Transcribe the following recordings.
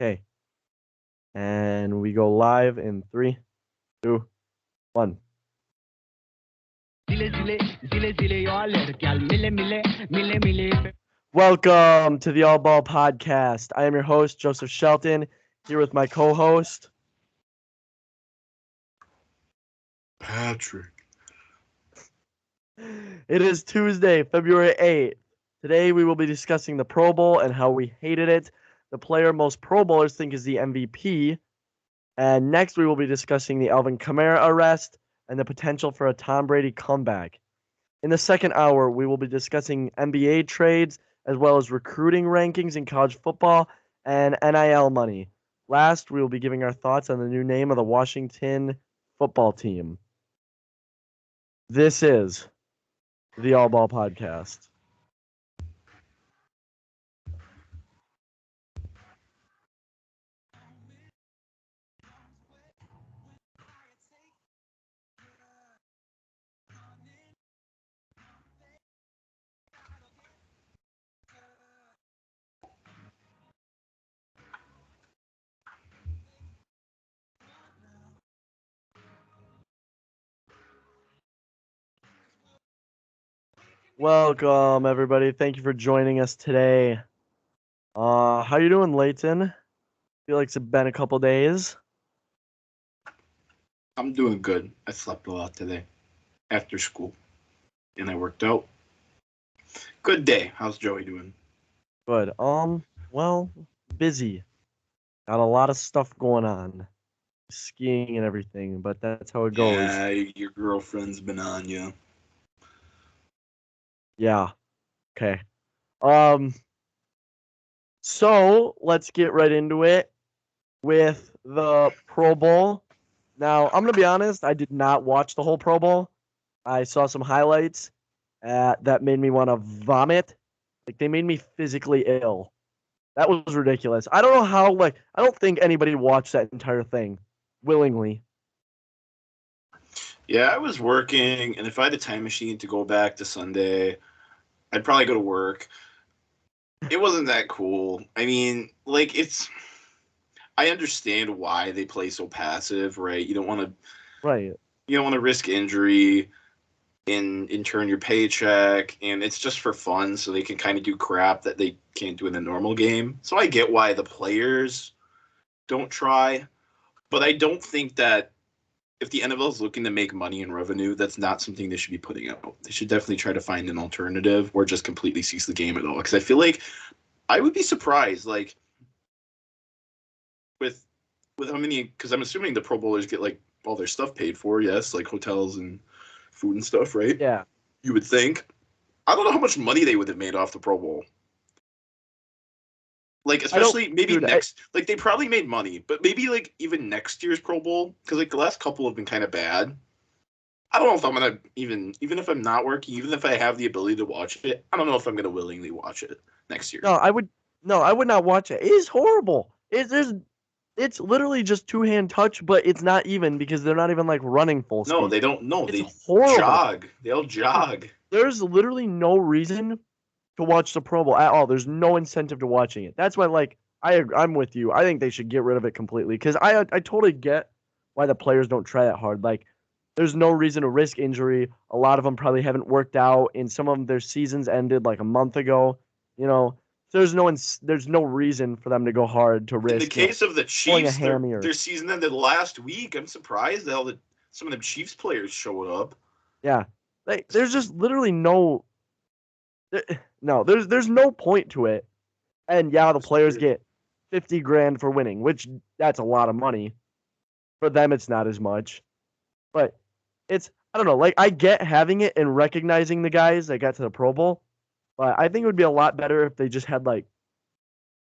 Okay. And we go live in 3, 2, 1. Welcome to the All Ball Podcast. I am your host, Joseph Shelton, here with my co-host, Patrick. It is Tuesday, February 8th. Today we will be discussing the Pro Bowl and how we hated it. The player most Pro Bowlers think is the MVP. And next we will be discussing the Alvin Kamara arrest and the potential for a Tom Brady comeback. In the second hour, we will be discussing NBA trades as well as recruiting rankings in college football and NIL money. Last, we will be giving our thoughts on the new name of the Washington football team. This is the All Ball Podcast. Welcome, everybody. Thank you for joining us today. How you doing, Leighton? Feel like it's been a couple days. I'm doing good. I slept a lot today after school, and I worked out. Good day. How's Joey doing? Good. Well, busy. Got a lot of stuff going on. Skiing and everything, but that's how it goes. Yeah, your girlfriend's been on you. Yeah. Okay. So let's get right into it with the Pro Bowl. Now, I'm gonna be honest, I did not watch the whole Pro Bowl. I saw some highlights that made me want to vomit. Like they made me physically ill. That was ridiculous. I don't know how. I don't think anybody watched that entire thing willingly. Yeah, I was working, and if I had a time machine to go back to Sunday, I'd probably go to work. It wasn't that cool. I mean, I understand why they play so passive, right? You don't want to Right. risk injury in turn your paycheck, and it's just for fun, so they can kind of do crap that they can't do in a normal game. So I get why the players don't try, but I don't think that if the NFL is looking to make money and revenue, that's not something they should be putting out. They should definitely try to find an alternative or just completely cease the game at all. Because I feel like I would be surprised, like with how many. Because I'm assuming the Pro Bowlers get like all their stuff paid for, yes, like hotels and food and stuff, right? Yeah. You would think. I don't know how much money they would have made off the Pro Bowl. Like, especially maybe like they probably made money, but maybe like even next year's Pro Bowl, because like the last couple have been kind of bad. I don't know if I'm gonna even if I'm not working, even if I have the ability to watch it, I don't know if I'm gonna willingly watch it next year. No, I would not watch it. It is horrible. It's literally just two-hand touch, but it's not even because they're not even like running full speed. No, they don't. No, It's they horrible. jog. They all jog. There's literally no reason to watch the Pro Bowl at all. There's no incentive to watching it. That's why, like, I'm with you. I think they should get rid of it completely because I totally get why the players don't try that hard. Like, there's no reason to risk injury. A lot of them probably haven't worked out, and some of them their seasons ended like a month ago. You know, so there's no reason for them to go hard to risk. In the case of the Chiefs, their season ended last week. I'm surprised that some of the Chiefs players showed up. Yeah, like there's just literally no. No, there's no point to it. And yeah, the players get 50 grand for winning, which that's a lot of money. For them, it's not as much. But I don't know, like I get having it and recognizing the guys that got to the Pro Bowl, but I think it would be a lot better if they just had like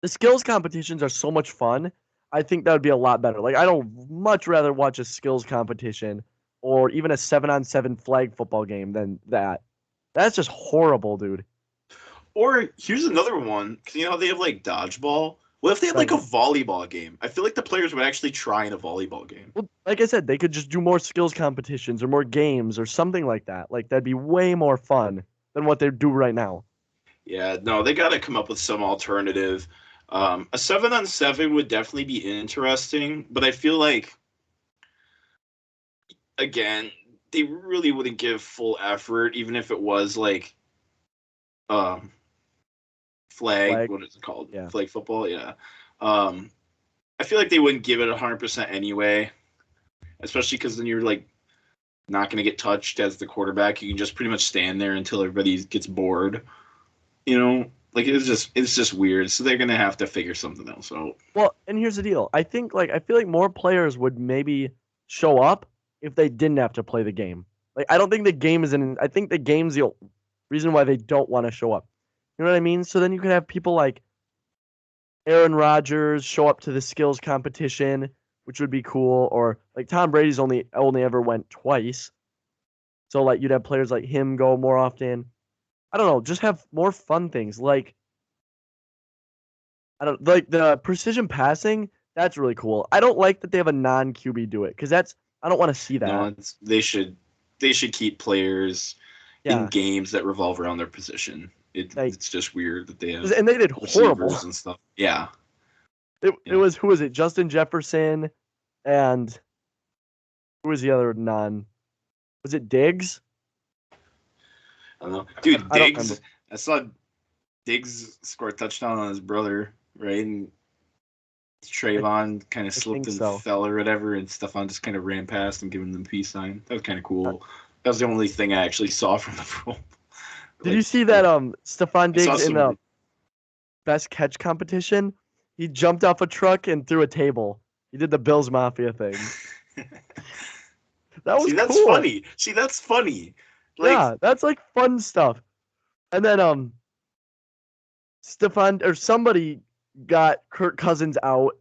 the skills competitions are so much fun. I think that would be a lot better. Like I don't much rather watch a skills competition or even a 7-on-7 flag football game than that. That's just horrible, dude. Or here's another one, because you know how they have like dodgeball. What if they had like a volleyball game? I feel like the players would actually try in a volleyball game. Well, like I said, they could just do more skills competitions or more games or something like that. Like that'd be way more fun than what they do right now. Yeah, no, they got to come up with some alternative. A 7-on-7 would definitely be interesting, but I feel like, again, they really wouldn't give full effort, even if it was like um, flag. Flag. What is it called? Yeah. Flag football. Yeah. Um, I feel like they wouldn't give it 100% anyway, especially because then you're like not going to get touched as the quarterback. You can just pretty much stand there until everybody gets bored. Like it's just weird. So they're going to have to figure something else out. Well, and here's the deal. I feel like more players would maybe show up if they didn't have to play the game. Like I don't think the game is I think the game's the reason why they don't want to show up. You know what I mean? So then you could have people like Aaron Rodgers show up to the skills competition, which would be cool, or like Tom Brady's only ever went twice. So like you'd have players like him go more often. I don't know, just have more fun things. Like I don't like the precision passing. That's really cool. I don't like that they have a non QB do it because I don't want to see No, that. they should keep players in Yeah, games that revolve around their position. like It's just weird that they have and they did horrible. receivers and stuff. Yeah, It yeah. was who was it? Justin Jefferson and who was the other non? Was it Diggs? I don't know, dude. I don't remember. I saw Diggs score a touchdown on his brother, right? And Trayvon kind of I slipped think and so. fell or whatever, and Stephon just kind of ran past and giving them the peace sign. That was kind of cool. That was the only thing I actually saw from the Pro Bowl. Did you Like, see that Stephon I saw Diggs in some. the best catch competition? He jumped off a truck and threw a table. He did the Bills Mafia thing. That was See, that's cool. funny. See, that's funny. Like, Yeah, that's like fun stuff. And then Stephon or somebody got Kirk Cousins out,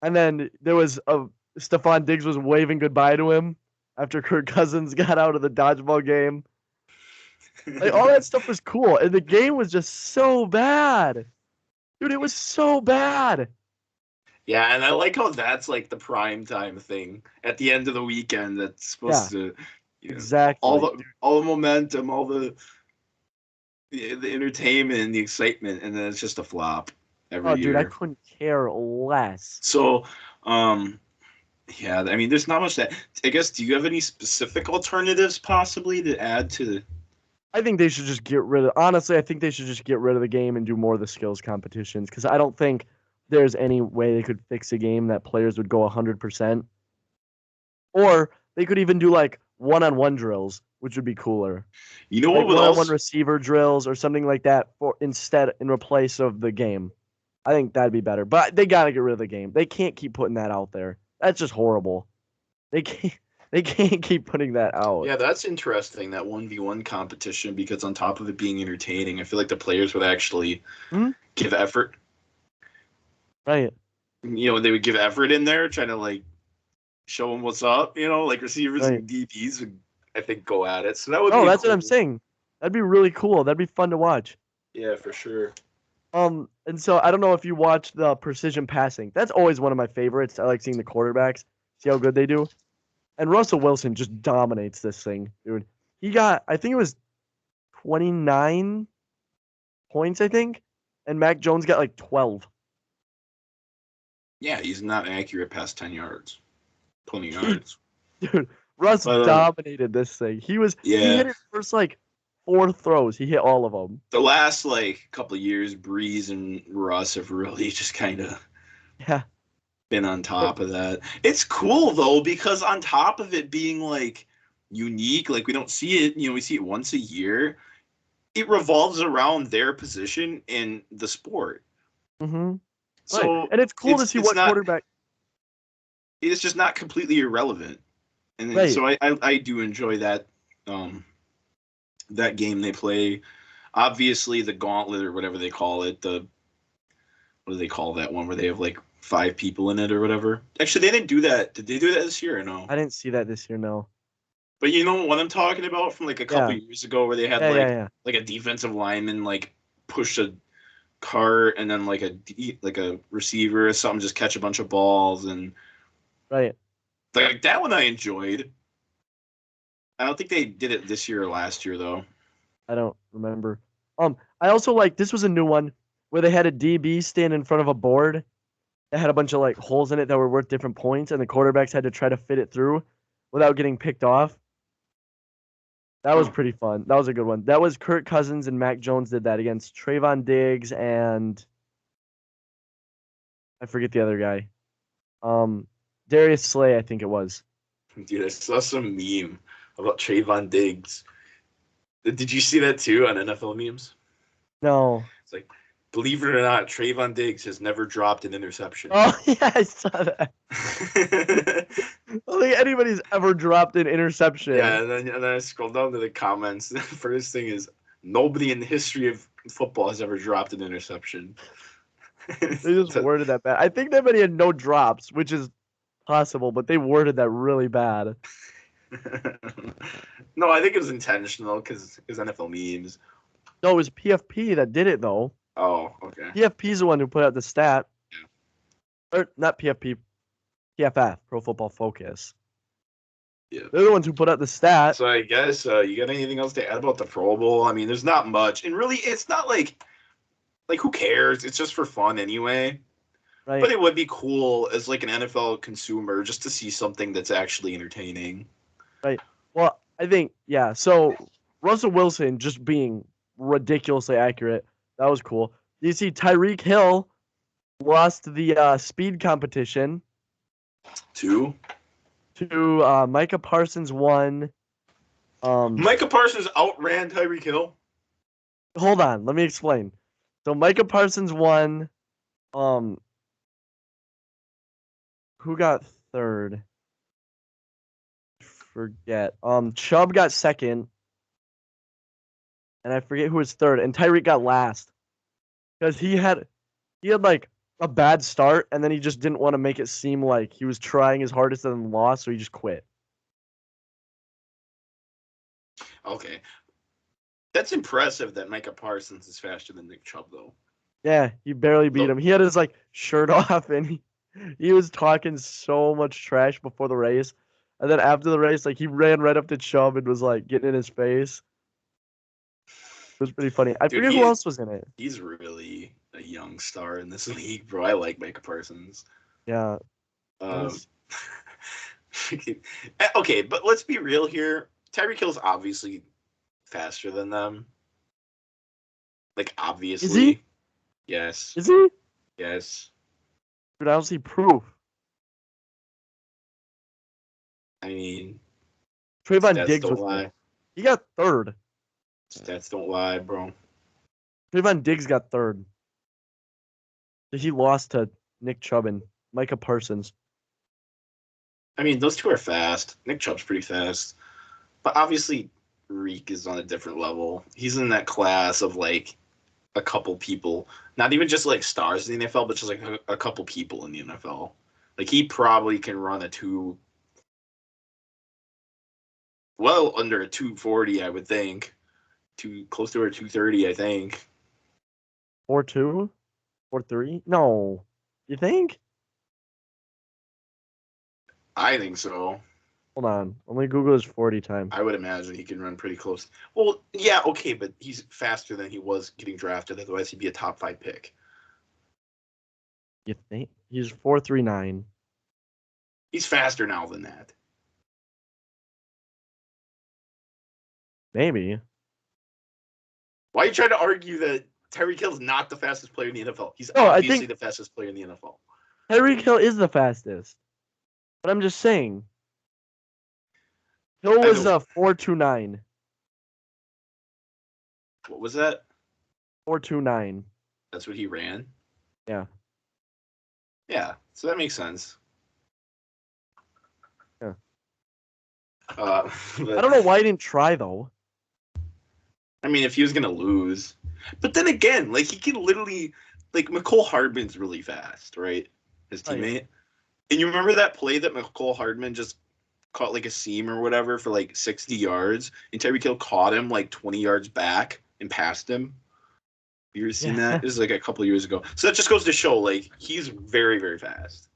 and then there was a Stephon Diggs was waving goodbye to him after Kirk Cousins got out of the dodgeball game. Like all that stuff was cool, and the game was just so bad, dude. It was so bad. yeah, and I like how that's like the prime time thing at the end of the weekend. That's Yeah, supposed to, all exactly. the momentum, all the entertainment and the excitement, and then it's just a flop every Oh, dude, I year. couldn't care less. So, yeah, I mean, there's not much that. I guess. Do you have any specific alternatives possibly to add to the? I think they should just get rid of. Honestly, I think they should just get rid of the game and do more of the skills competitions because I don't think there's any way they could fix a game that players would go 100%. Or they could even do like one-on-one drills, which would be cooler. You know Like what would one-on-one also? receiver drills or something like that for instead in replace of the game. I think that'd be better. But they gotta get rid of the game. They can't keep putting that out there. That's just horrible. They can't they can't keep putting that out. Yeah, that's interesting. That 1v1 competition, because on top of it being entertaining, I feel like the players would actually Hmm? give effort. Right. They would give effort in there, trying to like show them what's up. Like receivers Right. and DBs would, I think, go at it. So that would No, be that's what cool. I'm saying. That'd be really cool. That'd be fun to watch. Yeah, for sure. And so I don't know if you watch the precision passing. That's always one of my favorites. I like seeing the quarterbacks, see how good they do. And Russell Wilson just dominates this thing, dude. He got, I think it was 29 points, I think, and Mac Jones got like 12. Yeah, he's not accurate past 10 yards, 20 yards. Dude, Russ But dominated this thing. He yeah, hit his first like 4 throws. He hit all of them. the last like couple of years, Breeze and Russ have really just kind of Yeah. been on top of that. It's cool though, because on top of it being like unique, like we don't see it, we see it once a year. It revolves around their position in the sport. Mm-hmm. Right. So And it's cool to see it's what not quarterback. it's just not completely irrelevant. And then, Right. so I do enjoy that game they play. Obviously the gauntlet or whatever they call it, what do they call that one where they have like 5 people in it or whatever? Actually, they didn't do that. Did they do that this year or no? I didn't see that this year, no. But you know what I'm talking about from like a couple Yeah. years ago where they had Yeah. like a defensive lineman like push a cart and then like a receiver or something just catch a bunch of balls and Right. like that one I enjoyed. I don't think they did it this year or last year though. I don't remember. I also like this was a new one. where they had a DB stand in front of a board that had a bunch of like holes in it that were worth different points, and the quarterbacks had to try to fit it through without getting picked off. That was pretty fun. That was a good one. That was Kirk Cousins and Mac Jones did that against Trayvon Diggs and I forget the other guy. Darius Slay, I think it was. Dude, I saw some meme about Trayvon Diggs. Did you see that too on NFL memes? No. It's like, believe it or not, Trayvon Diggs has never dropped an interception. Oh yeah, I saw that. I don't think anybody's ever dropped an interception. Yeah, and then I scroll down to the comments. The first thing is nobody in the history of football has ever dropped an interception. They just worded that bad. I think they had no drops, which is possible, but they worded that really bad. No, I think it was intentional because it was NFL memes. No, it was PFP that did it though. Oh, okay. PFP's the one who put out the stat. Yeah. Or not PFP, PFF, Pro Football Focus. Yeah. They're the ones who put out the stat. So I guess you got anything else to add about the Pro Bowl? I mean, there's not much, and really, it's not like who cares? It's just for fun anyway. Right. But it would be cool as like an NFL consumer just to see something that's actually entertaining. Right. Well, I think yeah. So Russell Wilson just being ridiculously accurate. That was cool. You see, Tyreek Hill lost the speed competition to Micah Parsons won. Micah Parsons outran Tyreek Hill. Hold on, let me explain. So Micah Parsons won. Who got third? Forget. Chubb got second, and I forget who was third. And Tyreek got last because he had like a bad start, and then he just didn't want to make it seem like he was trying his hardest and then lost, so he just quit. Okay. That's impressive that Micah Parsons is faster than Nick Chubb, though. Yeah, he barely beat him. He had his like shirt off, and he was talking so much trash before the race, and then after the race, like he ran right up to Chubb and was like getting in his face. It was pretty funny. I forget who else was in it. He's really a young star in this league, bro. I like Micah Parsons. Yeah. Okay, but let's be real here. Tyreek Hill's obviously faster than them. Like, obviously. Is he? Yes. Is he? Yes. Dude, I don't see proof. I mean, Trayvon Diggs was lie. He got third. Stats don't lie, bro. Trayvon Diggs got third. He lost to Nick Chubb and Micah Parsons. I mean, those two are fast. Nick Chubb's pretty fast. But obviously, Reek is on a different level. He's in that class of, like, a couple people. Not even just, like, stars in the NFL, but just, like, a couple people in the NFL. Like, he probably can run a under a 240, I would think. Close to a 230, I think. 4.2? 4.3? No. You think? I think so. Hold on. Let me Google his 40 time. I would imagine he can run pretty close. Well, yeah, okay, but he's faster than he was getting drafted. Otherwise, he'd be a top 5 pick. You think? He's 4.39. He's faster now than that. Maybe. Why are you trying to argue that Tyreek Hill's not the fastest player in the NFL? He's obviously the fastest player in the NFL. Tyreek Hill is the fastest. But I'm just saying. Hill was 4.29. What was that? 4.29. That's what he ran? Yeah. Yeah, so that makes sense. Yeah. But, I don't know why he didn't try, though. I mean, if he was going to lose. But then again, like, he can literally... Like, McCole Hardman's really fast, right? His teammate. Oh, yeah. And you remember that play that McCole Hardman just caught, like, a seam or whatever for, like, 60 yards? And Tyreek Hill caught him, like, 20 yards back and passed him? You ever seen that? This is, like, a couple of years ago. So that just goes to show, like, he's very, very fast.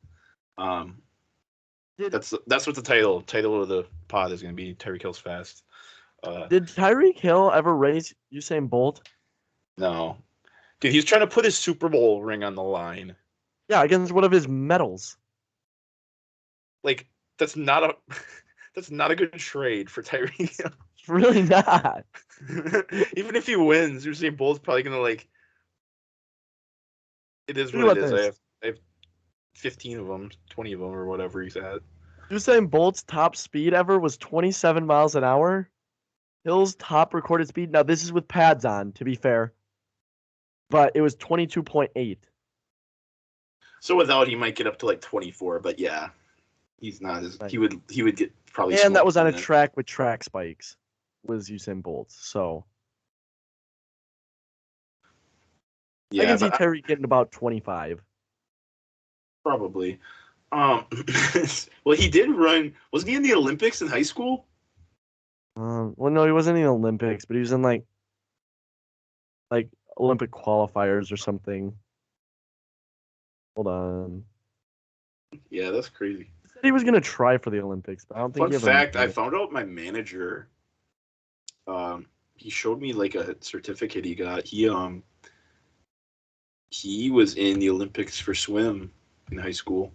That's what the title of the pod is going to be. Tyreek Hill's fast. Did Tyreek Hill ever race Usain Bolt? No. Dude, he's trying to put his Super Bowl ring on the line. Yeah, against one of his medals. Like, that's not a good trade for Tyreek Hill. It's really not. Even if he wins, Usain Bolt's probably gonna like. It is Think what it about is. this. I have 15 of them, 20 of them, or whatever he's at. Usain Bolt's top speed ever was 27 miles an hour. Hill's top recorded speed, now this is with pads on, to be fair, but it was 22.8. So without, he might get up to like 24, but yeah, he's not as Right. he would get probably. And that was on a smoked in it. track with track spikes, was Usain Bolt. So I Yeah, can see but Terry getting about 25. probably. Well, he did run. Wasn't he in the Olympics in high school? Well, no, he wasn't in the Olympics, but he was in like Olympic qualifiers or something. Hold on. Yeah, that's crazy. He said he was gonna try for the Olympics, but I don't think Fun he ever fact: made I it. found out my manager. He showed me like a certificate he got. He was in the Olympics for swim in high school,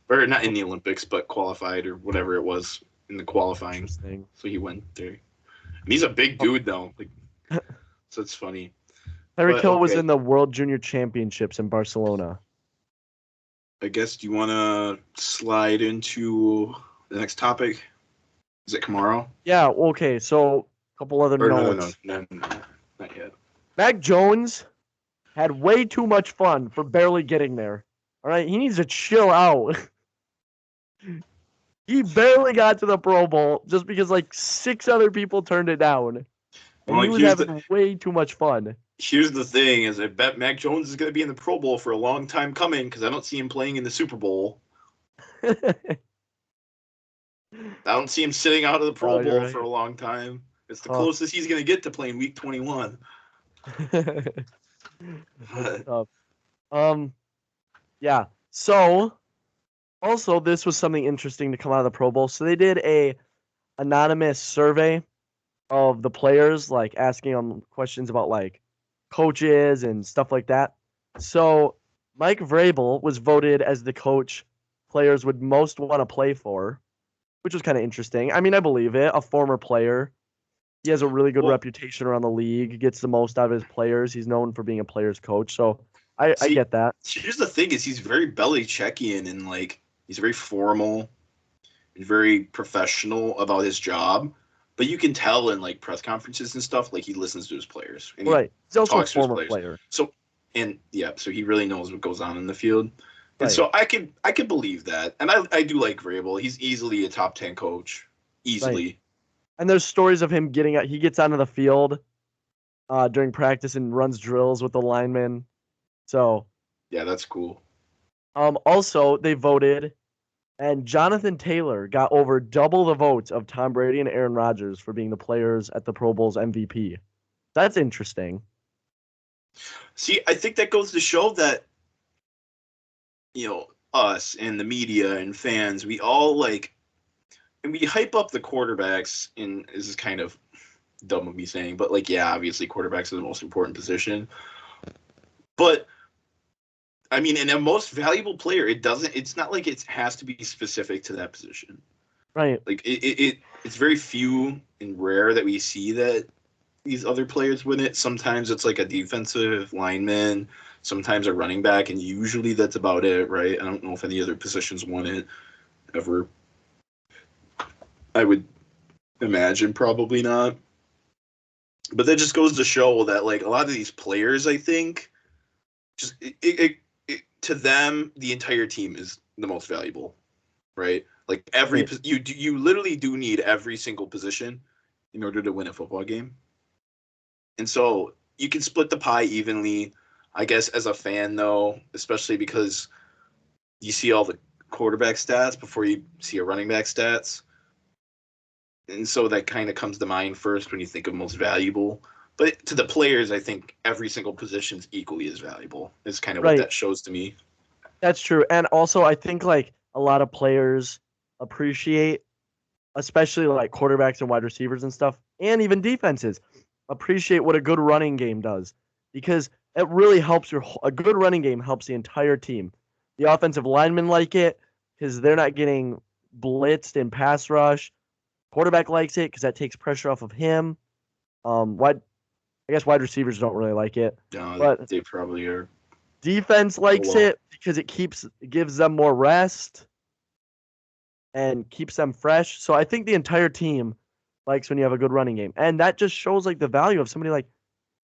or not in the Olympics, but qualified or whatever it was in the qualifying. Interesting. So he went there. And he's a big dude though, like, so it's funny. Terry But, Kill was okay. in the World Junior Championships in Barcelona. I guess, do you want to slide into the next topic? Is it Kamara? Yeah, okay, so a couple other Or notes. no, not yet. Mac Jones had way too much fun for barely getting there. All right, he needs to chill out. He barely got to the Pro Bowl just because like 6 other people turned it down. And Well, he was having way too much fun. Here's the thing: is I bet Mac Jones is going to be in the Pro Bowl for a long time coming because I don't see him playing in the Super Bowl. I don't see him sitting out of the Pro Bowl right. for a long time. It's the closest he's going to get to playing Week 21. Yeah. So, also, this was something interesting to come out of the Pro Bowl. So they did a anonymous survey of the players, like asking them questions about like coaches and stuff like that. So Mike Vrabel was voted as the coach players would most want to play for, which was kind of interesting. I mean, I believe it. A former player. He has a really good reputation around the league, gets the most out of his players. He's known for being a player's coach. So I get that. Here's the thing: is he's very Belichickian and like he's very formal and very professional about his job. But you can tell in like press conferences and stuff, like he listens to his players. And Right. He's also a talks to his former players. player. So he really knows what goes on in the field. And Right. so I can believe that. And I do like Vrabel. He's easily a top 10 coach. Easily. Right. And there's stories of him he gets onto the field during practice and runs drills with the linemen. So yeah, that's cool. Also they voted, and Jonathan Taylor got over double the votes of Tom Brady and Aaron Rodgers for being the players at the Pro Bowl's MVP. That's interesting. See, I think that goes to show that, us and the media and fans, we all like, and we hype up the quarterbacks. And this is kind of dumb of me saying, but like, yeah, obviously quarterbacks are the most important position. But I mean, in a most valuable player, it's not like it has to be specific to that position. Right. Like it's very few and rare that we see that these other players win it. Sometimes it's like a defensive lineman, sometimes a running back, and usually that's about it, right? I don't know if any other positions won it ever. I would imagine probably not. But that just goes to show that like a lot of these players, I think, just to them, the entire team is the most valuable, right? Like you literally do need every single position in order to win a football game. And so you can split the pie evenly, I guess, as a fan, though, especially because you see all the quarterback stats before you see a running back stats. And so that kind of comes to mind first when you think of most valuable. But to the players, I think every single position is equally as valuable. Is kind of what that shows to me. That's true. And also, I think like a lot of players appreciate, especially like quarterbacks and wide receivers and stuff, and even defenses, appreciate what a good running game does. Because it really helps a good running game helps the entire team. The offensive linemen like it because they're not getting blitzed in pass rush. Quarterback likes it because that takes pressure off of him. I guess wide receivers don't really like it, No, but they probably are. defense likes Well, it because it gives them more rest and keeps them fresh. So I think the entire team likes when you have a good running game, and that just shows like the value of somebody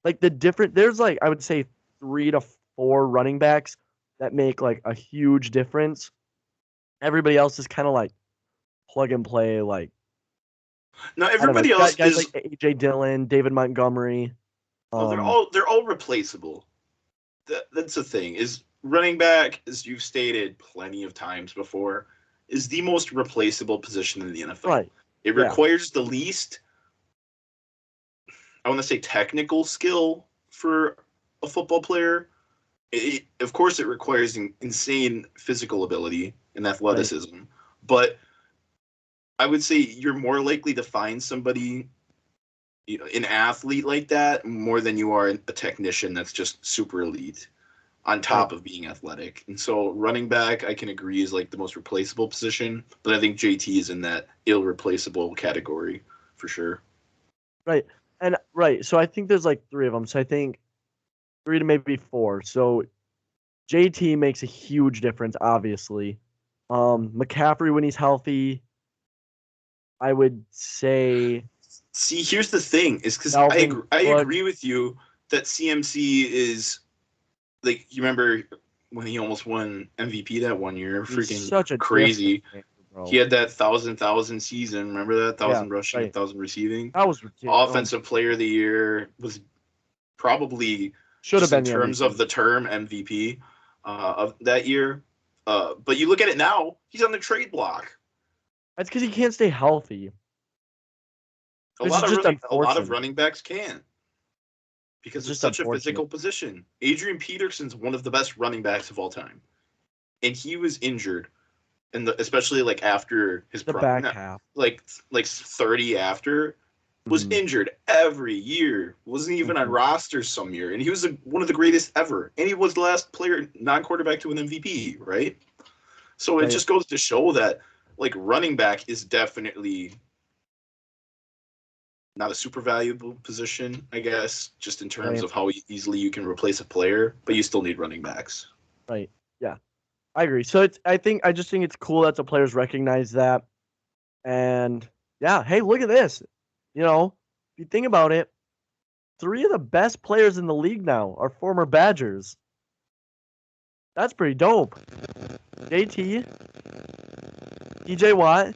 like the different. There's like I would say 3 to 4 running backs that make like a huge difference. Everybody else is kind of like plug and play. Like no, I don't know, everybody else guys is. like AJ Dillon, David Montgomery. Oh, they're all replaceable. That's the thing. Is running back, as you've stated plenty of times before, is the most replaceable position in the NFL. Right. It Yeah. requires the least, I want to say, technical skill for a football player. Of course, it requires insane physical ability and athleticism, right. But I would say you're more likely to find somebody, an athlete like that, more than you are a technician that's just super elite on top of being athletic. And so running back, I can agree, is like the most replaceable position, but I think JT is in that irreplaceable category for sure. Right. And right. So I think there's like 3 of them. So I think 3 to maybe 4. So JT makes a huge difference, obviously. McCaffrey when he's healthy, I would say. See, here's the thing, is because I agree with you that CMC is like, you remember when he almost won MVP that one year? Freaking such a crazy. He had that 1,000 season. Remember that 1,000 rushing, right. 1,000 receiving. That was ridiculous. Offensive Player of the Year was probably should have been in terms of the term MVP of that year. But you look at it now, he's on the trade block. That's because he can't stay healthy. A lot of running backs can't. Because it's such a physical position. Adrian Peterson's one of the best running backs of all time. And he was injured. And especially like after his back half. Like 30 after, was injured every year. Wasn't even on rosters some year. And he was one of the greatest ever. And he was the last player, non-quarterback, to win MVP, right? So it just goes to show that like running back is definitely not a super valuable position, I guess, just in terms of how easily you can replace a player, but you still need running backs. Right. Yeah. I agree. So I just think it's cool that the players recognize that. And yeah, hey, look at this. You know, if you think about it, 3 of the best players in the league now are former Badgers. That's pretty dope. JT, TJ Watt,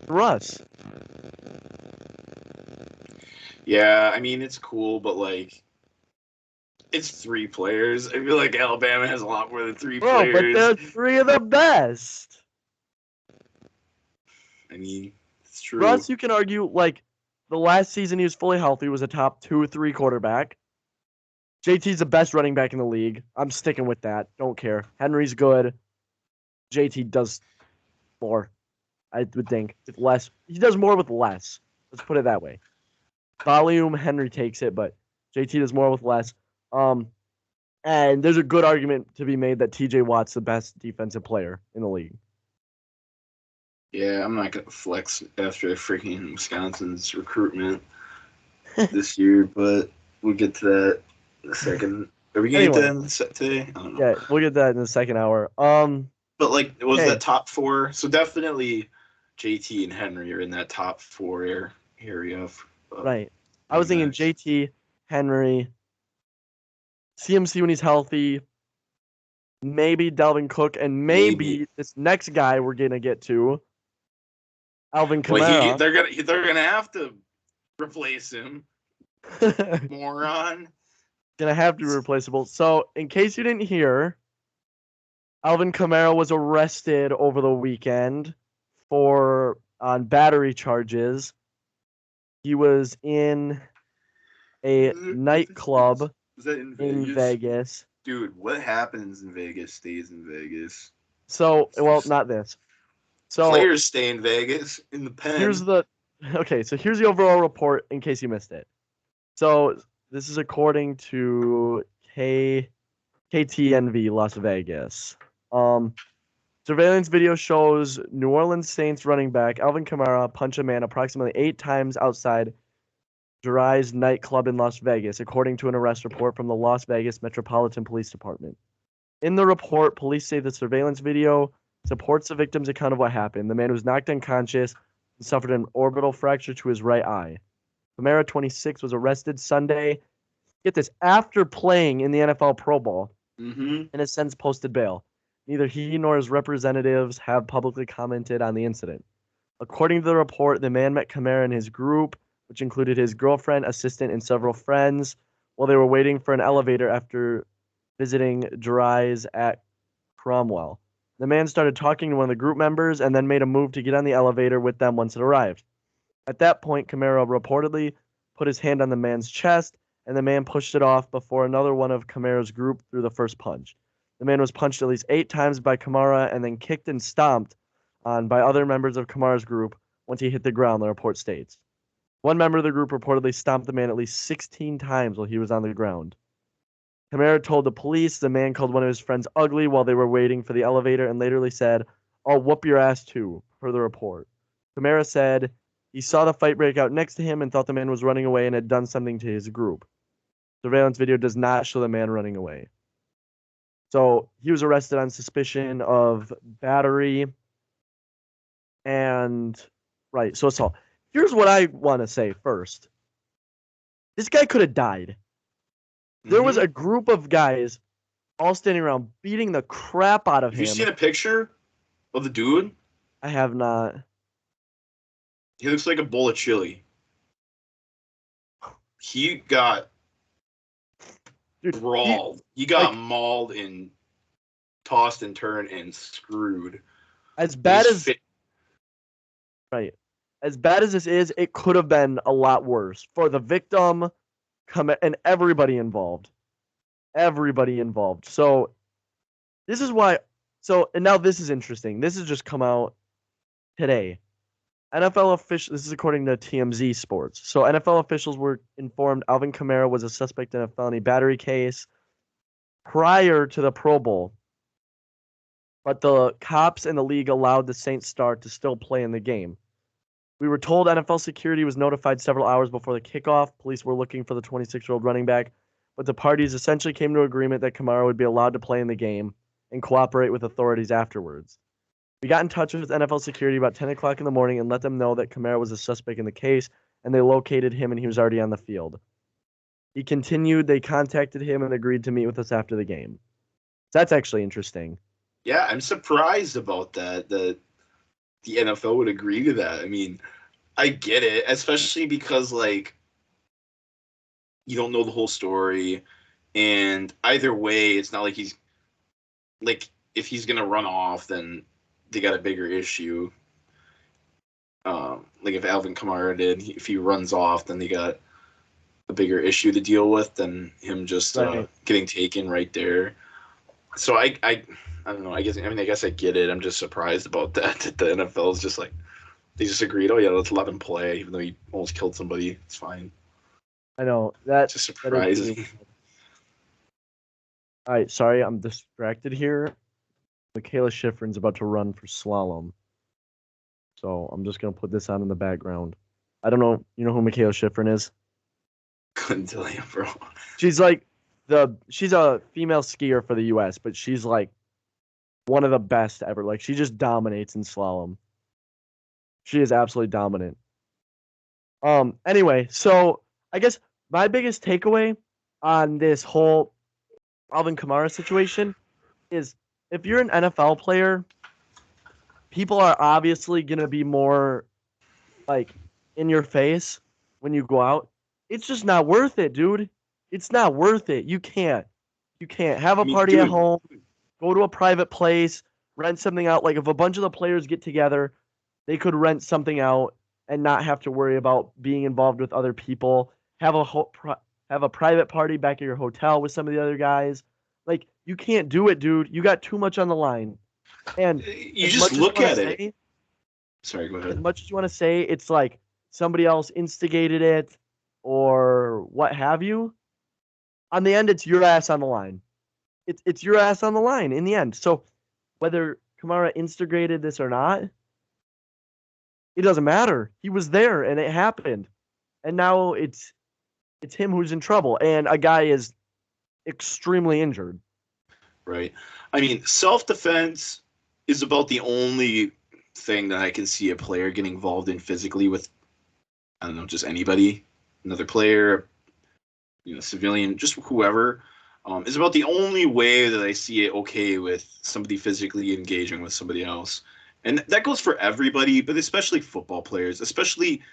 Russ. Yeah, I mean, it's cool, but like, it's 3 players. I feel like Alabama has a lot more than 3 players. But they're 3 of the best. I mean, it's true. Russ, you can argue, like, the last season he was fully healthy was a top 2 or 3 quarterback. JT's the best running back in the league. I'm sticking with that. Don't care. Henry's good. JT does more, I would think, with less. He does more with less. Let's put it that way. Volume, Henry takes it, but JT does more with less. And there's a good argument to be made that TJ Watt's the best defensive player in the league. Yeah, I'm not going to flex after freaking Wisconsin's recruitment this year, but we'll get to that in a second. Are we going to get that today? I don't know. Yeah, we'll get that in the second hour. But like, it was that top 4. So definitely JT and Henry are in that top 4 area. Right. I was thinking JT, Henry, CMC when he's healthy, maybe Dalvin Cook, and maybe this next guy we're gonna get to, Alvin Kamara. They're gonna have to replace him. Moron. Gonna have to be replaceable. So, in case you didn't hear, Alvin Kamara was arrested over the weekend on battery charges. He was in a nightclub in Vegas. Dude, what happens in Vegas stays in Vegas. So, well, not this. So players stay in Vegas in the pen. Here's the overall report in case you missed it. So This is according to KTNV Las Vegas. Surveillance video shows New Orleans Saints running back Alvin Kamara punch a man approximately 8 times outside Dry's nightclub in Las Vegas, according to an arrest report from the Las Vegas Metropolitan Police Department. In the report, police say the surveillance video supports the victim's account of what happened. The man was knocked unconscious and suffered an orbital fracture to his right eye. Kamara, 26, was arrested Sunday. Get this, after playing in the NFL Pro Bowl, and has since posted bail. Neither he nor his representatives have publicly commented on the incident. According to the report, the man met Kamara and his group, which included his girlfriend, assistant, and several friends, while they were waiting for an elevator after visiting Dry's at Cromwell. The man started talking to one of the group members and then made a move to get on the elevator with them once it arrived. At that point, Kamara reportedly put his hand on the man's chest, and the man pushed it off before another one of Kamara's group threw the first punch. The man was punched at least 8 times by Kamara and then kicked and stomped on by other members of Kamara's group once he hit the ground, the report states. One member of the group reportedly stomped the man at least 16 times while he was on the ground. Kamara told the police the man called one of his friends ugly while they were waiting for the elevator and later said, "I'll whoop your ass too," per the report. Kamara said he saw the fight break out next to him and thought the man was running away and had done something to his group. Surveillance video does not show the man running away. So he was arrested on suspicion of battery and so assault. Here's what I want to say first. This guy could have died. There was a group of guys all standing around beating the crap out of him. Have you seen a picture of the dude? I have not. He looks like a bowl of chili. He got brawled. He got mauled and tossed and turned and screwed. As bad as as bad as this is, it could have been a lot worse for the victim and everybody involved. Everybody involved. So this is why. And now this is interesting. This has just come out today. NFL officials. This is according to TMZ Sports. So NFL officials were informed Alvin Kamara was a suspect in a felony battery case prior to the Pro Bowl, but the cops and the league allowed the Saints star to still play in the game. We were told NFL security was notified several hours before the kickoff. Police were looking for the 26-year-old running back, but the parties essentially came to agreement that Kamara would be allowed to play in the game and cooperate with authorities afterwards. We got in touch with NFL security about 10 o'clock in the morning and let them know that Kamara was a suspect in the case, and they located him and he was already on the field. He continued, they contacted him and agreed to meet with us after the game. So that's actually interesting. Yeah, I'm surprised about that the NFL would agree to that. I mean, I get it, especially because, like, you don't know the whole story, and either way, it's not like he's, like, if he's going to run off, then they got a bigger issue. Like, if Alvin Kamara did, if he runs off, then they got a bigger issue to deal with than him just getting taken right there. So I don't know. I guess I get it. I'm just surprised about that the NFL is just like, they just agreed. Oh yeah, let's let him play, even though he almost killed somebody. It's fine. I know that's just surprising. All right, sorry, I'm distracted here. Michaela Schifrin's about to run for slalom, so I'm just gonna put this on in the background. I don't know. You know who Michaela Schifrin is? Couldn't tell you, bro. She's like she's a female skier for the U.S., but she's like one of the best ever. Like, she just dominates in slalom. She is absolutely dominant. Anyway, so I guess my biggest takeaway on this whole Alvin Kamara situation is if you're an NFL player, people are obviously going to be more like in your face when you go out. It's just not worth it, dude. It's not worth it. You can't have a party at home, go to a private place, rent something out. Like, if a bunch of the players get together, they could rent something out and not have to worry about being involved with other people. Have a private party back at your hotel with some of the other guys. Like, you can't do it, dude. You got too much on the line. And you just look at it. Sorry, go ahead. As much as you want to say it's like somebody else instigated it or what have you, On the end, it's your ass on the line. It's your ass on the line in the end. So whether Kamara instigated this or not, it doesn't matter. He was there and it happened. And now it's him who's in trouble. And a guy is extremely injured. Right. I mean, self-defense is about the only thing that I can see a player getting involved in physically with, I don't know, just anybody, another player, civilian, just whoever. Is about the only way that I see it okay with somebody physically engaging with somebody else. And that goes for everybody, but especially football players, especially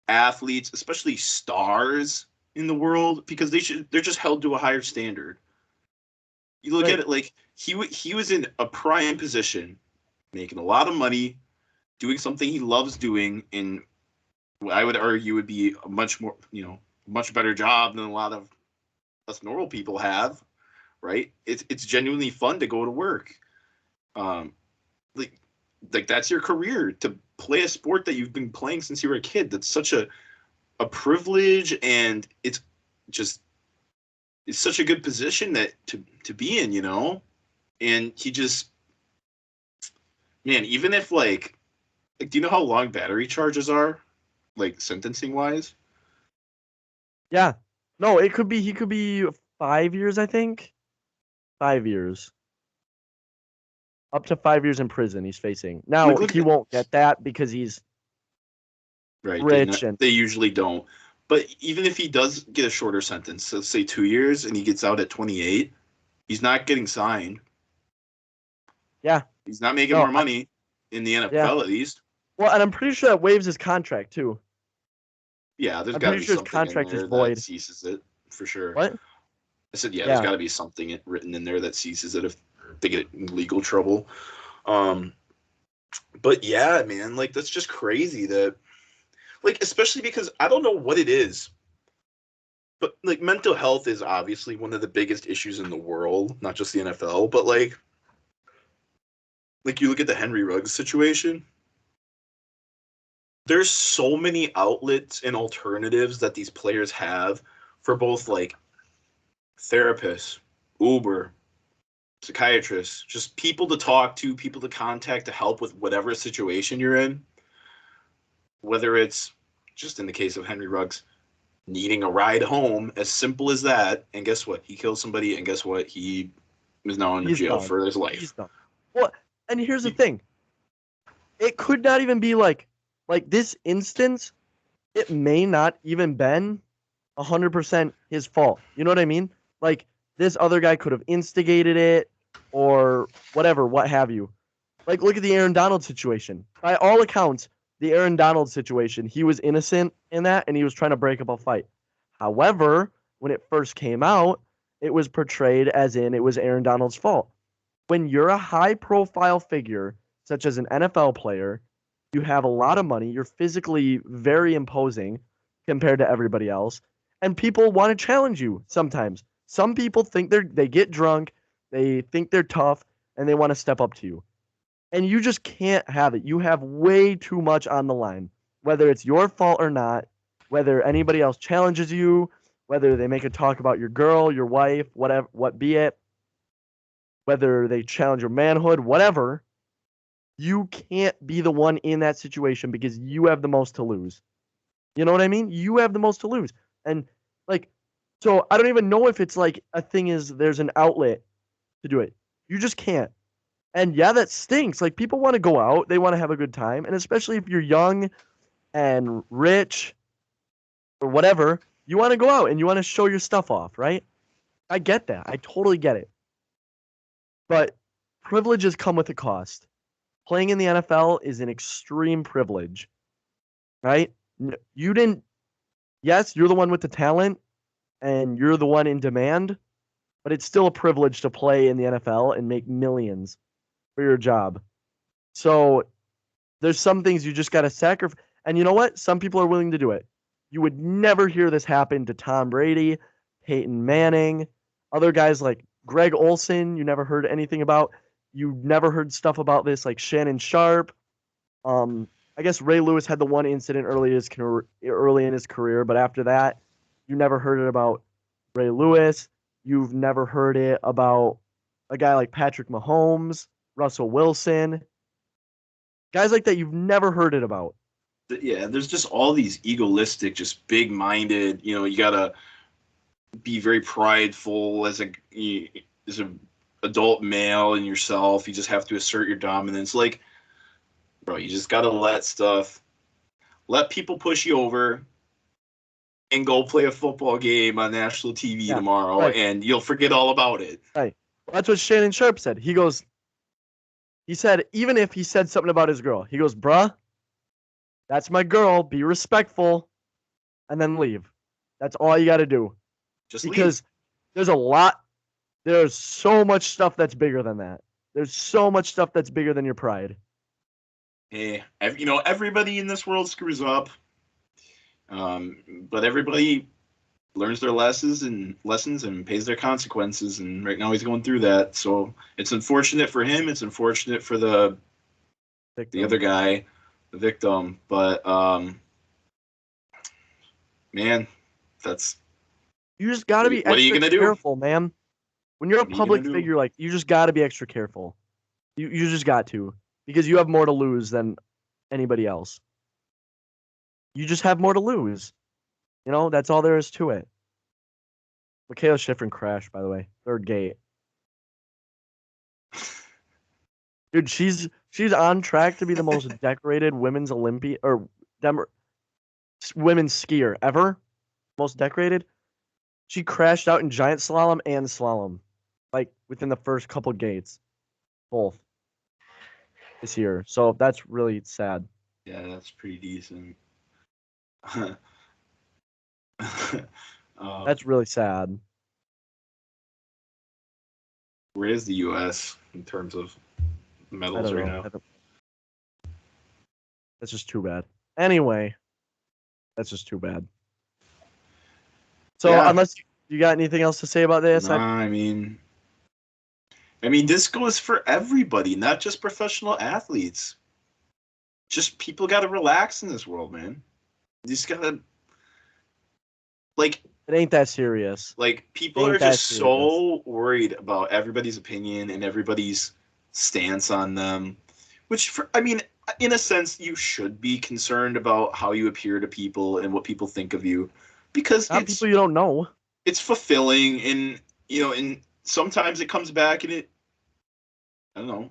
athletes, especially stars in the world, because they're just held to a higher standard. You look Right. at it like he was in a prime position, making a lot of money, doing something he loves doing, in what I would argue would be a much better job than a lot of us normal people have. Right? It's genuinely fun to go to work. Um, like that's your career, to play a sport that you've been playing since you were a kid. That's such a privilege, and just it's such a good position that to be in, And he just, man, even if do you know how long battery charges are, like sentencing wise? Yeah. No, he could be 5 years, I think. 5 years. Up to 5 years in prison he's facing. Now Look he at, won't get that because he's right. rich and They usually don't. But even if he does get a shorter sentence, let's say 2 years, and he gets out at 28, he's not getting signed. yeah. He's not making No, more money in the yeah. NFL at least. Well, and I'm pretty sure that waives his contract too. Yeah, there's I'm got to pretty be sure his something in contract is there that void. ceases it for sure. What? I said, yeah, there's Yeah. got to be something written in there that ceases it if they get in legal trouble. Um, but yeah, man, that's just crazy that, especially because I don't know what it is, but mental health is obviously one of the biggest issues in the world, not just the NFL, but you look at the Henry Ruggs situation. There's so many outlets and alternatives that these players have for both therapists, Uber, psychiatrists, just people to talk to, people to contact to help with whatever situation you're in. Whether it's just in the case of Henry Ruggs, needing a ride home, as simple as that. And guess what? He killed somebody, and guess what? He is now in He's jail done. for his He's life. done. Well, and here's the He, thing. It could not even be like this instance, it may not even been 100% his fault. You know what I mean? Like this other guy could have instigated it or whatever, what have you. Like look at the Aaron Donald situation. By all accounts, the Aaron Donald situation, he was innocent in that and he was trying to break up a fight. However, when it first came out, it was portrayed as in it was Aaron Donald's fault. When you're a high profile figure, such as an NFL player, you have a lot of money, you're physically very imposing compared to everybody else, and people want to challenge you sometimes. Some people think they get drunk, they think they're tough, and they want to step up to you. And you just can't have it. You have way too much on the line, whether it's your fault or not, whether anybody else challenges you, whether they make a talk about your girl, your wife, whatever, what be it, whether they challenge your manhood, whatever. You can't be the one in that situation because you have the most to lose. You know what I mean? You have the most to lose. And like, so I don't even know if it's like a thing is there's an outlet to do it. You just can't. And yeah, that stinks. Like people want to go out, they want to have a good time, and especially if you're young and rich or whatever, you want to go out and you want to show your stuff off, right? I get that. I totally get it. But privileges come with a cost. Playing in the NFL is an extreme privilege, right? You didn't, yes, you're the one with the talent and you're the one in demand, but it's still a privilege to play in the NFL and make millions for your job. So there's some things you just got to sacrifice. And you know what? Some people are willing to do it. You would never hear this happen to Tom Brady, Peyton Manning, other guys like Greg Olson, you never heard anything about. You never heard stuff about this like Shannon Sharp. I guess Ray Lewis had the one incident early in his career, but after that, you never heard it about Ray Lewis. You've never heard it about a guy like Patrick Mahomes, Russell Wilson, guys like that. You've never heard it about. Yeah, there's just all these egoistic, just big-minded. You gotta be very prideful as a adult male in yourself. You just have to assert your dominance. Like, bro, you just gotta let people push you over, and go play a football game on national TV tomorrow, right. and you'll forget all about it. Right. Well, that's what Shannon Sharp said. He said, even if he said something about his girl, he goes, bruh, that's my girl. Be respectful, and then leave. That's all you got to do. Just because leave. there's so much stuff that's bigger than that. There's so much stuff that's bigger than your pride. Hey, everybody in this world screws up. But everybody learns their lessons and pays their consequences. And right now he's going through that. So it's unfortunate for him. It's unfortunate for the other guy, the victim. But man, you just got to be extra careful, man. When you're a public figure, like, you just got to be extra careful. You just got to, because you have more to lose than anybody else. You just have more to lose. That's all there is to it. Michaela Schifrin crashed, by the way. Third gate. Dude, she's on track to be the most decorated women's women's skier ever. Most decorated. She crashed out in giant slalom and slalom, like, within the first couple gates, both this year. So that's really sad. Yeah, that's pretty decent. That's really sad. Where is the U.S. in terms of medals right now? That's just too bad. Anyway, that's just too bad. So unless you got anything else to say about this, I mean, this goes for everybody, not just professional athletes. Just people got to relax in this world, man. You just gotta, like, it ain't that serious. Like, people are just so worried about everybody's opinion and everybody's stance on them, which, in a sense, you should be concerned about how you appear to people and what people think of you, because it's people you don't know. It's fulfilling, and and sometimes it comes back and I don't know,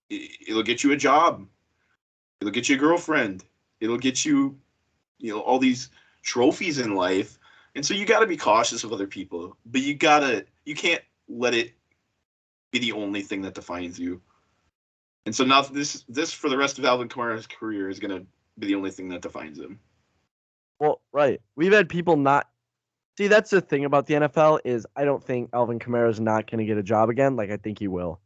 it'll get you a job, it'll get you a girlfriend, it'll get you, all these trophies in life. And so you got to be cautious of other people, but you can't let it be the only thing that defines you. And so now this for the rest of Alvin Kamara's career is going to be the only thing that defines him. Well, right. We've had people not see. That's the thing about the NFL is I don't think Alvin Kamara is not going to get a job again. Like, I think he will.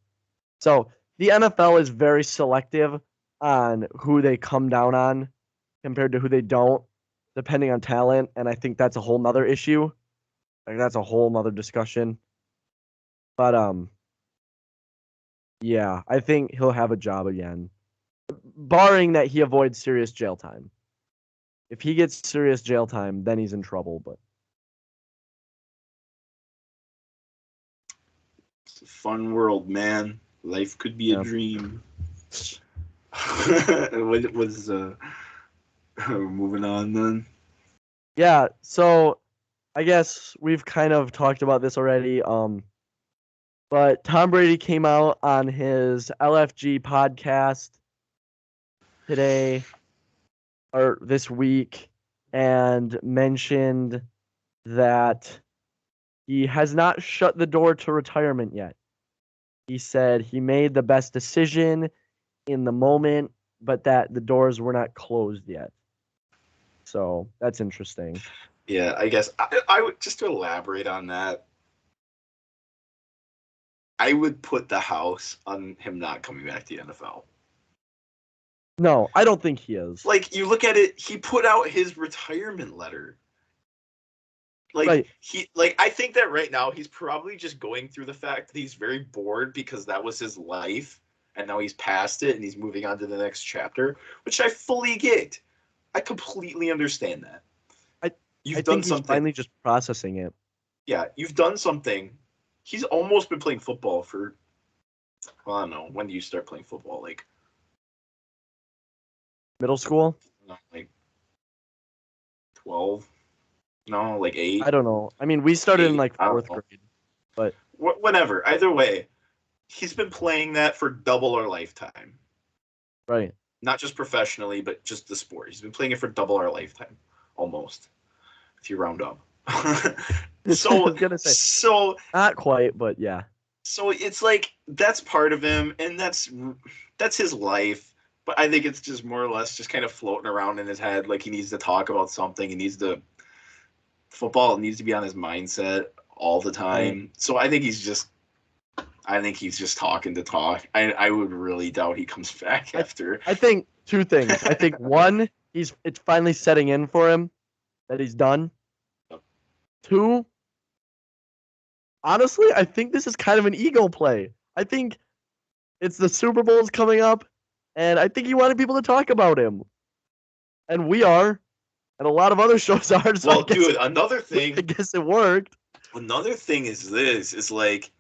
So the NFL is very selective on who they come down on compared to who they don't, depending on talent. And I think that's a whole nother issue. Like, that's a whole nother discussion. But yeah, I think he'll have a job again, barring that he avoids serious jail time. If he gets serious jail time, then he's in trouble. But it's a fun world, man. Life could be a dream. What was moving on then? Yeah, so I guess we've kind of talked about this already. But Tom Brady came out on his LFG podcast today or this week and mentioned that he has not shut the door to retirement yet. He said he made the best decision in the moment, but that the doors were not closed yet. So that's interesting. Yeah, I guess I would, just to elaborate on that, I would put the house on him not coming back to the NFL. No, I don't think he is. Like, you look at it, he put out his retirement letter. Like, right. I think that right now he's probably just going through the fact that he's very bored because that was his life, and now he's past it and he's moving on to the next chapter, which I fully get. I completely understand that. I think he's finally just processing it. yeah, you've done something. He's almost been playing football for, well, I don't know. When do you start playing football? Like Middle school? like 12? No, like 8? I don't know. I mean, we started in 8? like I don't 4th know. grade, but Whatever. Either way, he's been playing that for double our lifetime. right. Not just professionally, but just the sport. He's been playing it for double our lifetime, almost, if you round up. I so, was gonna say so, not quite, but yeah. so it's like that's part of him, and that's his life. But I think it's just more or less just kind of floating around in his head, like he needs to talk about something. He needs to football needs to be on his mindset all the time. Right. So I think he's just talking to talk. I would really doubt he comes back after. I think 2 things. I think 1, it's finally setting in for him that he's done. 2, honestly, I think this is kind of an ego play. I think it's the Super Bowl's coming up, and I think he wanted people to talk about him. And we are, and a lot of other shows are. So Well, dude, another thing. I guess it worked. Another thing is like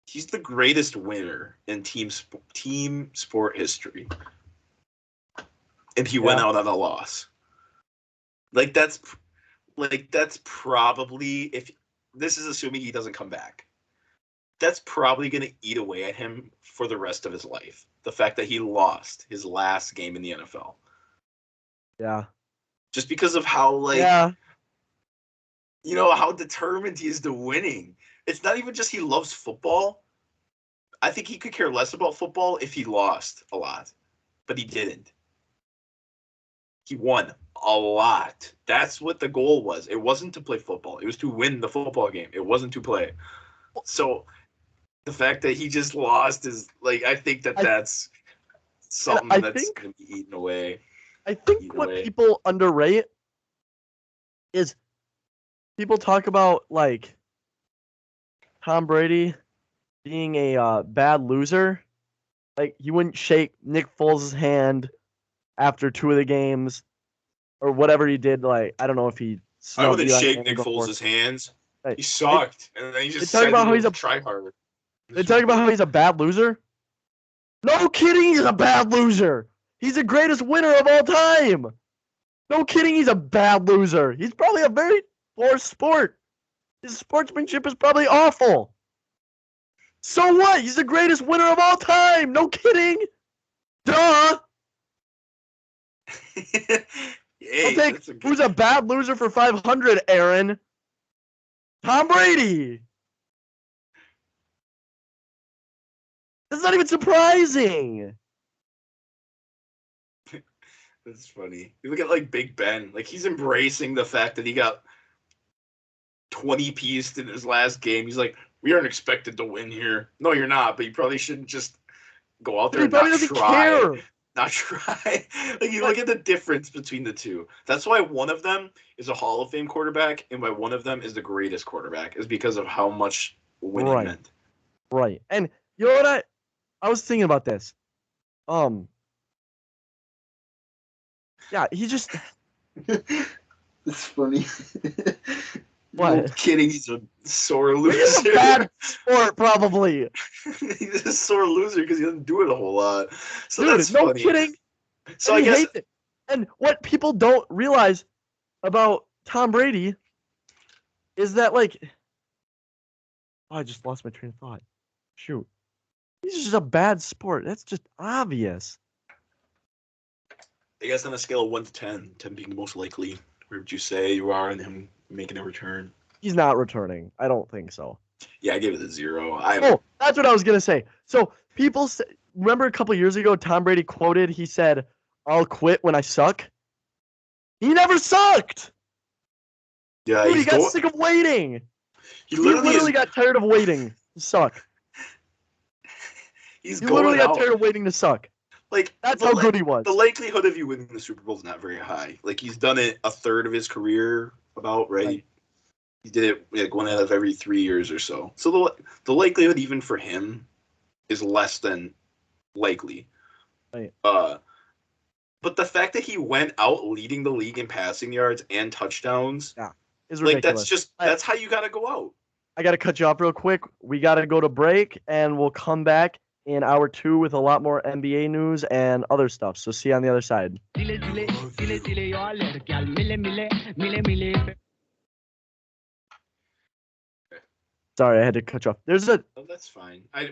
he's the greatest winner in team sport history, and he went out on a loss. Like that's probably, if this is assuming he doesn't come back, that's probably going to eat away at him for the rest of his life. The fact that he lost his last game in the NFL. Yeah. Just because of how how determined he is to winning. It's not even just he loves football. I think he could care less about football if he lost a lot, but he didn't. He won a lot. That's what the goal was. It wasn't to play football. It was to win the football game. It wasn't to play. So the fact that he just lost is like, I think that's something that's going to be eaten away. I think what people underrate is people talk about like Tom Brady being a bad loser. Like he wouldn't shake Nick Foles' hand after 2 of the games or whatever he did. Like I don't know if he. I wouldn't shake Nick Foles' hands. Right. He sucked, and then he just said about how he's a tryhard. They talk about how he's a bad loser. No kidding, he's a bad loser. He's the greatest winner of all time. No kidding, he's a bad loser. He's probably a very poor sport. His sportsmanship is probably awful. So what? He's the greatest winner of all time. No kidding. Duh. Hey, I'll take who's a bad loser for 500, Aaron. Tom Brady. That's not even surprising. That's funny. You look at like Big Ben. Like he's embracing the fact that he got 20 pieced in his last game. He's like, we aren't expected to win here. No, you're not. But you probably shouldn't just go out there and not try. Not try. Like you look at the difference between the two. That's why one of them is a Hall of Fame quarterback, and why one of them is the greatest quarterback, is because of how much winning meant. Right. And you know what I was thinking about this. Yeah, he just. It's funny. What? No kidding, he's a sore loser. He's a bad sport, probably. He's a sore loser because he doesn't do it a whole lot. So dude, that's no funny. Kidding. So I guess. It. And what people don't realize about Tom Brady is that, like, I just lost my train of thought. Shoot. He's just a bad sport. That's just obvious. I guess on a scale of 1 to 10, 10 being the most likely, where would you say you are in him making a return? He's not returning. I don't think so. Yeah, I gave it a 0. That's what I was going to say. So people remember a couple years ago, Tom Brady quoted, he said, "I'll quit when I suck." He never sucked. Yeah, dude, he got sick of waiting. He literally got tired of waiting to suck. He literally got tired of waiting to suck. Like that's how good he was. The likelihood of you winning the Super Bowl is not very high. Like he's done it a third of his career, about right. He did it like 1 out of every 3 years or so. So the likelihood even for him is less than likely. Right. But the fact that he went out leading the league in passing yards and touchdowns, is Like ridiculous. that's how you got to go out. I got to cut you off real quick. We got to go to break, and we'll come back in hour 2 with a lot more NBA news and other stuff. So see you on the other side. Sorry, I had to cut you off. Oh, that's fine.